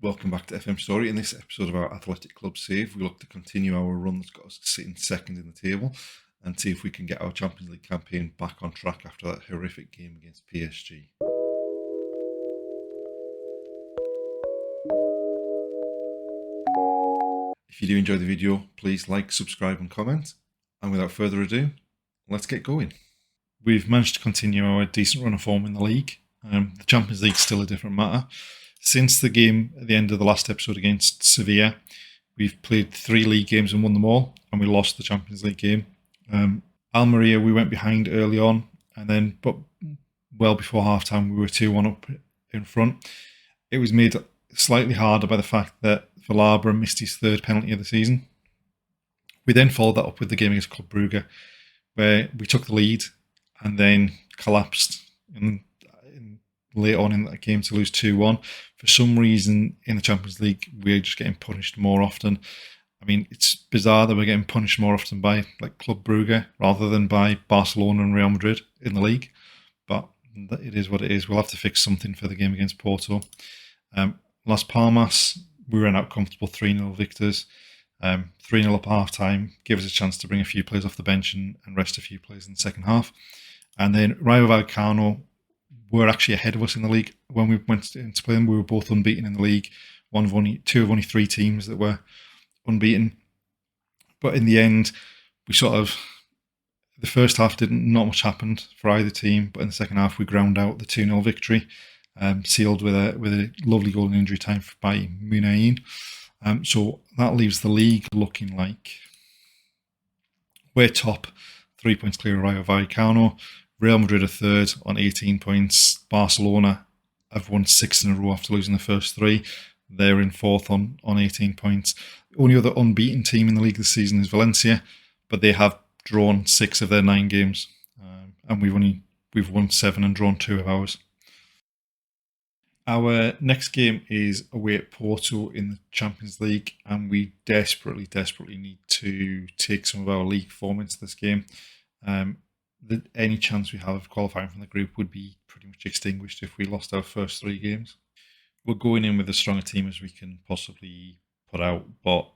Welcome back to FM Story. In this episode of our Athletic Club Save, we look to continue our run that's got us sitting second in the table and see if we can get our Champions League campaign back on track after that horrific game against PSG. If you do enjoy the video, please like, subscribe and comment. And without further ado, let's get going. We've managed to continue our decent run of form in the league. The Champions League is still a different matter. Since the game at the end of the last episode against Sevilla, we've played 3 league games and won them all, and we lost the Champions League game. Almeria, we went behind early on, but well before half-time, we were 2-1 up in front. It was made slightly harder by the fact that Bilabo missed his 3rd penalty of the season. We then followed that up with the game against Club Brugge, where we took the lead and then collapsed late on in that game to lose 2-1. For some reason in the Champions League, we're just getting punished more often. I mean, it's bizarre that we're getting punished more often by like Club Brugge rather than by Barcelona and Real Madrid in the league. But it is what it is. We'll have to fix something for the game against Porto. Las Palmas, we ran out comfortable 3-0 victors. 3-0 up half-time, gave us a chance to bring a few players off the bench and rest a few players in the second half. And then Rayo Vallecano were actually ahead of us in the league. When we went into play them, we were both unbeaten in the league. Two of only 3 teams that were unbeaten. But in the end, the first half not much happened for either team, but in the second half we ground out the 2-0 victory, sealed with a lovely goal in injury time by Munayin. So that leaves the league looking like we're top, 3 points clear of Rayo Vallecano. Real Madrid are 3rd on 18 points. Barcelona have won 6 in a row after losing the first 3. They're in 4th on 18 points. The only other unbeaten team in the league this season is Valencia, but they have drawn 6 of their 9 games, and we've won 7 and drawn 2 of ours. Our next game is away at Porto in the Champions League, and we desperately need to take some of our league form into this game. Any chance we have of qualifying from the group would be pretty much extinguished if we lost our first 3 games. We're going in with as strong a team as we can possibly put out, but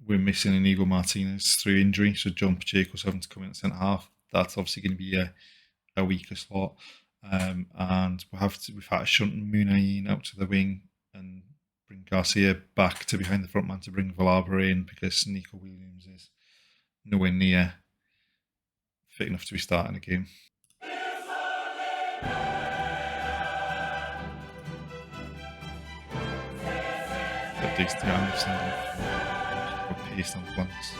we're missing Inigo Martinez through injury, so John Pacheco's having to come in at centre half. That's obviously going to be a weaker slot. And we've had to shunt Munayin out to the wing and bring Garcia back to behind the front man to bring Bilabo in, because Nico Williams is nowhere near fit enough to be starting a game. But these two Anderson were paced on flanks.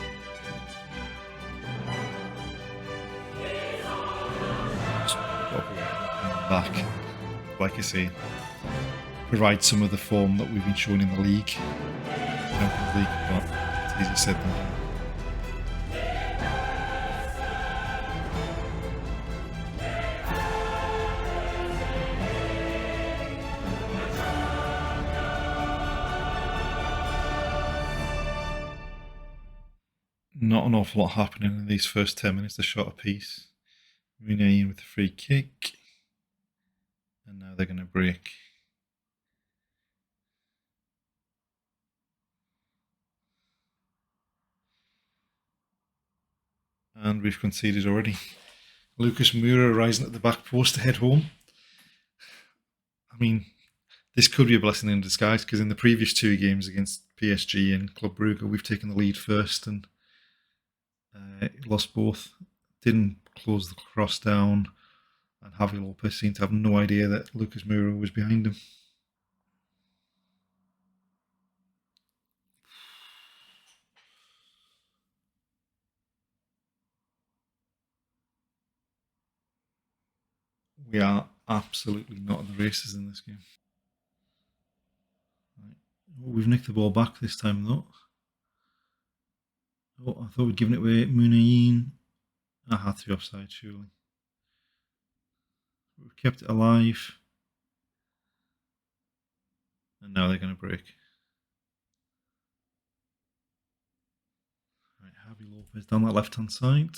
Back, like I say, provide some of the form that we've been showing in the league. But it's easier said than done. Not an awful lot happening in these first 10 minutes. A shot apiece. Munayin with the free kick. And now they're going to break. And we've conceded already. Lucas Moura rising at the back post to head home. I mean, this could be a blessing in disguise, because in the previous 2 games against PSG and Club Brugge, we've taken the lead first and lost both. Didn't close the cross down, and Javi Lopez seemed to have no idea that Lucas Moura was behind him. We are absolutely not in the races in this game. Right. Oh, we've nicked the ball back this time though. Oh, I thought we'd given it away. Munayin. I had to be offside, surely. We've kept it alive. And now they're going to break. Right, Javi Lopez down that left hand side.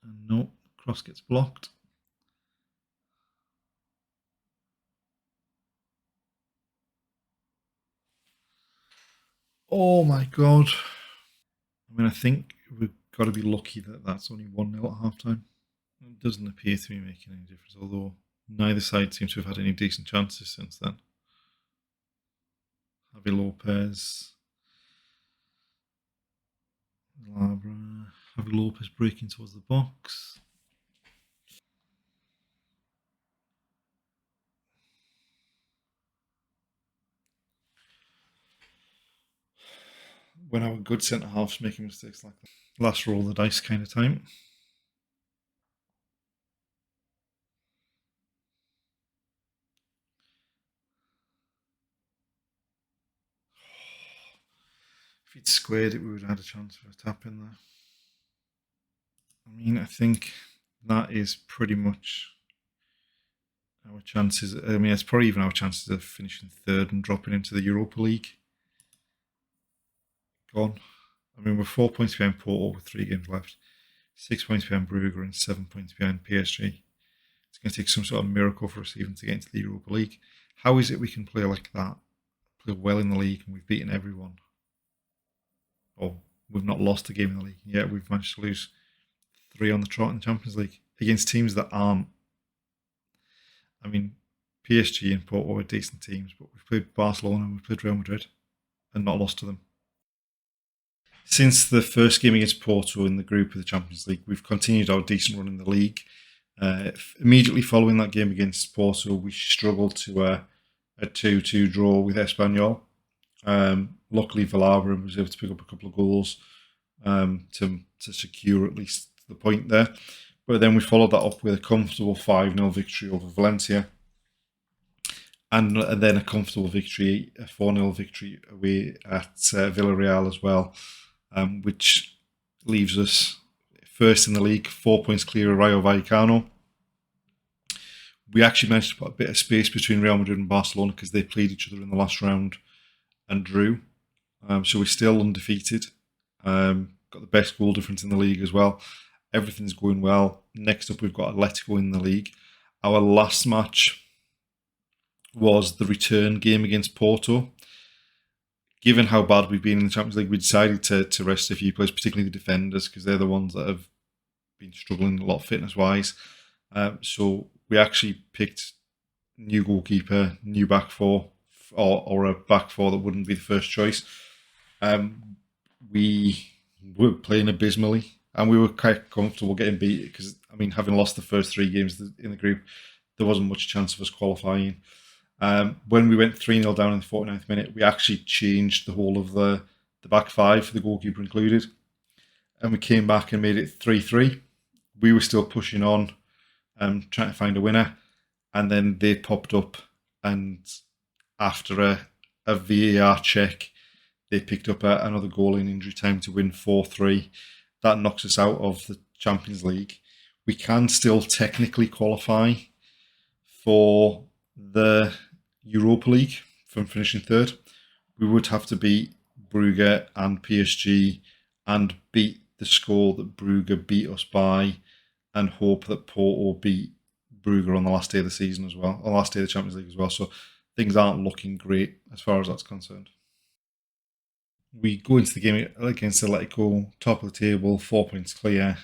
And no, cross gets blocked. Oh my God. I mean, I think we've got to be lucky that that's only 1-0 at half time. It doesn't appear to be making any difference, although neither side seems to have had any decent chances since then. Javi Lopez. Labra. Javi Lopez breaking towards the box. When our good centre halves making mistakes like that. Last roll of the dice kind of time. If he'd squared it, we would have had a chance for a tap in there. I mean, I think that is pretty much our chances. I mean, it's probably even our chances of finishing third and dropping into the Europa League. Gone. I mean, we're 4 points behind Porto with 3 games left, 6 points behind Brugge and 7 points behind PSG. It's going to take some sort of miracle for us even to get into the Europa League. How is it we can play like that, play well in the league, and we've beaten everyone? Or we've not lost a game in the league, yet we've managed to lose 3 on the trot in the Champions League against teams that aren't. I mean, PSG and Porto are decent teams, but we've played Barcelona and we've played Real Madrid and not lost to them. Since the first game against Porto in the group of the Champions League, we've continued our decent run in the league. Immediately following that game against Porto, we struggled to a 2-2 draw with Espanyol. Luckily, Bilabo was able to pick up a couple of goals to secure at least the point there. But then we followed that up with a comfortable 5-0 victory over Valencia. And then a comfortable victory, a 4-0 victory away at Villarreal as well, which leaves us first in the league, 4 points clear of Rayo Vallecano. We actually managed to put a bit of space between Real Madrid and Barcelona because they played each other in the last round and drew. So we're still undefeated. Got the best goal difference in the league as well. Everything's going well. Next up, we've got Atletico in the league. Our last match was the return game against Porto. Given how bad we've been in the Champions League, we decided to rest a few players, particularly the defenders, because they're the ones that have been struggling a lot fitness-wise. So we actually picked new goalkeeper, new back four, or a back four that wouldn't be the first choice. We were playing abysmally, and we were quite comfortable getting beat because, I mean, having lost the first 3 games in the group, there wasn't much chance of us qualifying. When we went 3-0 down in the 49th minute, we actually changed the whole of the back 5, the goalkeeper included, and we came back and made it 3-3. We were still pushing on, trying to find a winner, and then they popped up, and after a VAR check, they picked up another goal in injury time to win 4-3. That knocks us out of the Champions League. We can still technically qualify for the Europa League from finishing third. We would have to beat Brugge and PSG and beat the score that Brugge beat us by, and hope that Porto beat Brugge on the last day of the season as well, on the last day of the Champions League as well. So things aren't looking great as far as that's concerned. We go into the game against Atletico, top of the table, 4 points clear.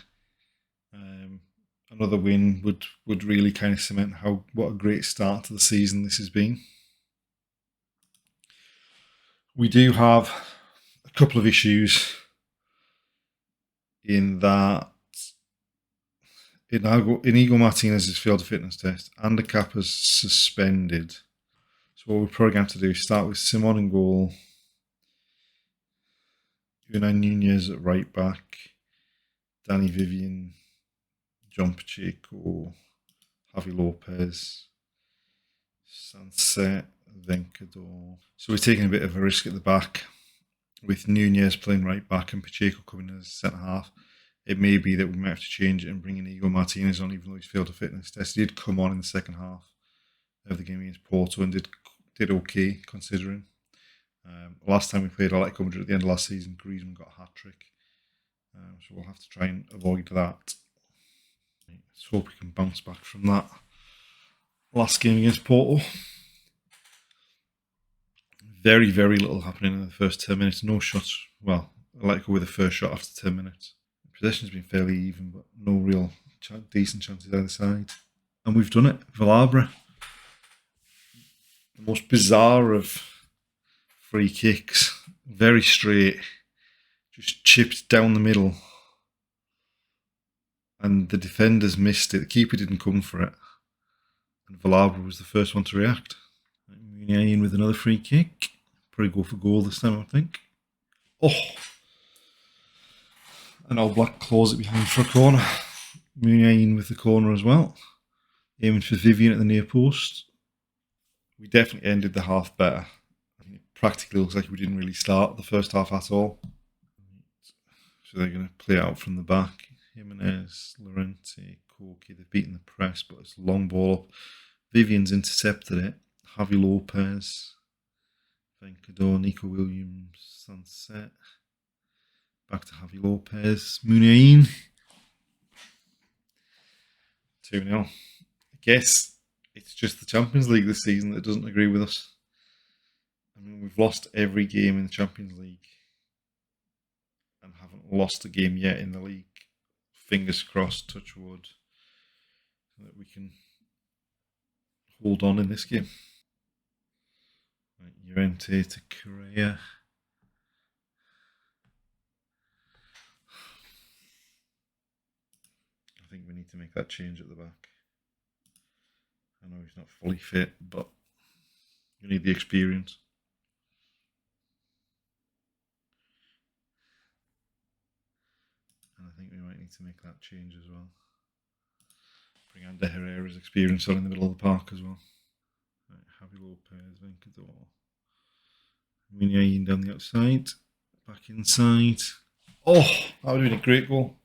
Another win would really kind of cement what a great start to the season this has been. We do have a couple of issues in that Inigo Martinez has failed a fitness test and the Kappa's suspended. So what we're probably going to have to do is start with Simon in goal, Unai Nunez at right back, Danny Vivian, John Pacheco, Javi Lopez, Sunset, Venkador. So we're taking a bit of a risk at the back with Nunez playing right back and Pacheco coming as centre half. It may be that we might have to change it and bring in Inigo Martinez on, even though he's failed a fitness test. He did come on in the second half of the game against Porto and did okay considering. Last time we played Atletico Madrid at the end of last season, Griezmann got a hat-trick. So we'll have to try and avoid that. Let's hope we can bounce back from that last game against Porto. very, very little happening in the first 10 minutes. No shots. Well, Atletico with the first shot after 10 minutes. Possession's been fairly even, but no real decent chances either side. And we've done it. Bilabo. The most bizarre of free kicks. Very straight. Just chipped down the middle. And the defenders missed it. The keeper didn't come for it. And Bilabo was the first one to react. In with another free kick. Probably go for goal this time, I think. Oh! And All Black claws it behind for a corner. Muniain with the corner as well. Aiming for Vivian at the near post. We definitely ended the half better. It practically looks like we didn't really start the first half at all. So they're going to play out from the back. Jimenez, Llorente, Corky, they've beaten the press, but it's a long ball. Vivian's intercepted it. Javi Lopez, Venkador, Nico Williams, Sunset. Back to Javi Lopez. Muniain. 2-0. I guess it's just the Champions League this season that doesn't agree with us. I mean, we've lost every game in the Champions League and haven't lost a game yet in the league. Fingers crossed, touch wood, so that we can hold on in this game. Right, Llorente to Correa. I think we need to make that change at the back. I know he's not fully fit, but you need the experience. And I think we might need to make that change as well. Bring Ander Herrera's experience on in the middle of the park as well. Right, Javi Lopez, Venkador. Muniain down the outside. Back inside. Oh, that would have been a great goal.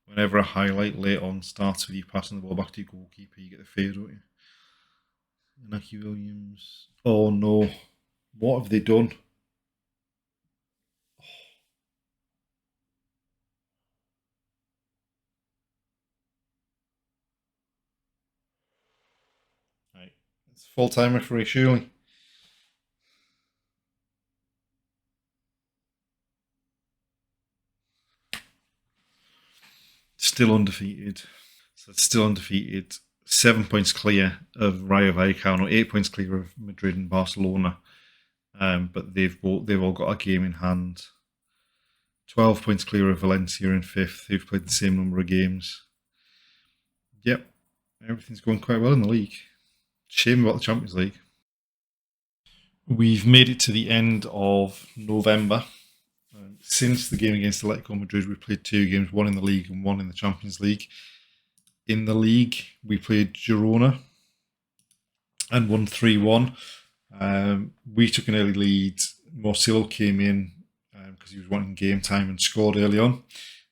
Whenever a highlight late on starts with you passing the ball back to your goalkeeper, you get the fade, don't you? Inaki Williams. Oh no. What have they done? Right. It's full-time referee, surely. Still undefeated. So it's still undefeated. 7 points clear of Rayo Vallecano, 8 points clear of Madrid and Barcelona. But they've all got a game in hand. 12 points clear of Valencia in fifth. They've played the same number of games. Yep, everything's going quite well in the league. Shame about the Champions League. We've made it to the end of November. Since the game against Atletico Madrid, we played 2 games, one in the league and one in the Champions League. In the league, we played Girona and won 3-1. We took an early lead. Morcillo came in because he was wanting game time and scored early on.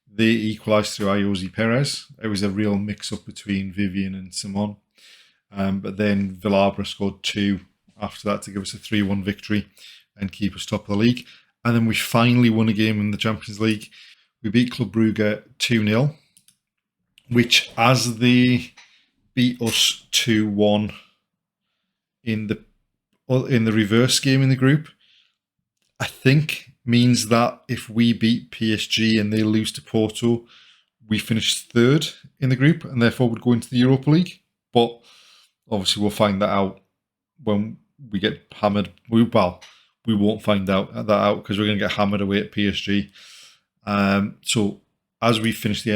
They equalised through Ayoze Perez. It was a real mix-up between Vivian and Simon. But then Bilabo scored 2 after that to give us a 3-1 victory and keep us top of the league. And then we finally won a game in the Champions League. We beat Club Brugge 2-0, which, as they beat us 2-1 in the reverse game in the group, I think means that if we beat PSG and they lose to Porto, we finish 3rd in the group and therefore would go into the Europa League. But obviously we'll find that out when we get hammered. We won't find that out because we're going to get hammered away at PSG. So as we finish the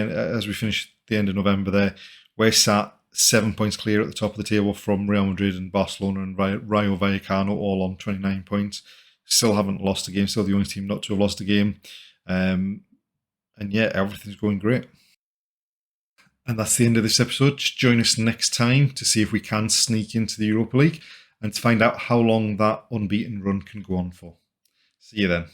end of November, there we're sat 7 points clear at the top of the table from Real Madrid and Barcelona and Rayo Vallecano, all on 29 points. Still haven't lost a game. Still the only team not to have lost a game. And yeah, everything's going great. And that's the end of this episode. Just join us next time to see if we can sneak into the Europa League and to find out how long that unbeaten run can go on for. See you then.